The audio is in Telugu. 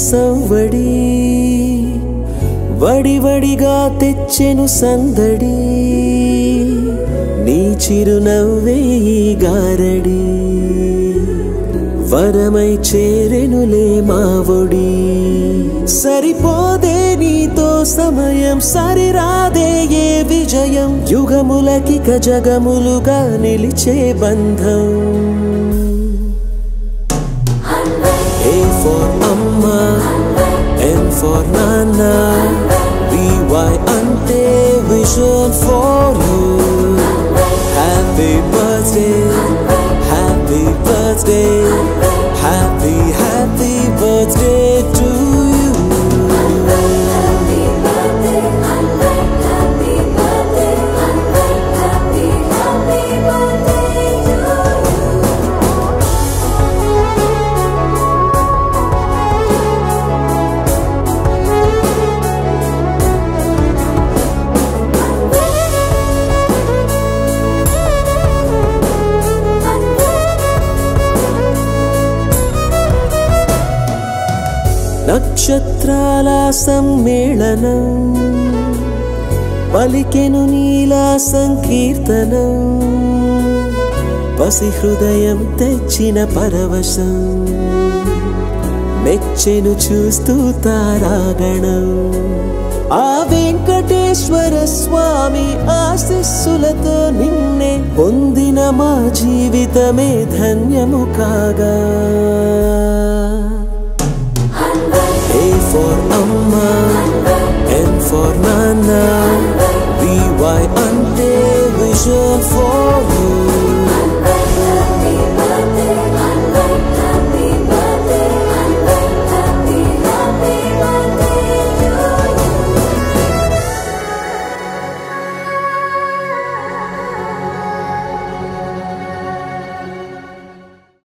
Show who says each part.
Speaker 1: సవ్వడి వడివడిగా తెచ్చెను సందడి నీ చిరునవ్వే ఈ గారడి వరమై చేరెనులే మావొడి సరిపోదే నీతో సమయం సరిరాదే ఏ విజయం యుగములకిక జగములుగా నిలిచే బంధం A for Amma, N for Nana, VY ante vision for you. Happy birthday, happy birthday, happy birthday to you. Happy birthday, happy birthday, happy birthday to you. నక్షత్రాల సమ్మేళనం పలికెను నీలా సంకీర్తనం పసి హృదయం తెచ్చిన పరవశం మెచ్చెను చూస్తూ తారాగణం ఆ వెంకటేశ్వర స్వామి ఆశీస్సులతో నిన్నే పొందిన మా జీవితమే ధన్యము కాగా A for Amma, N for Nana, VY ante vision for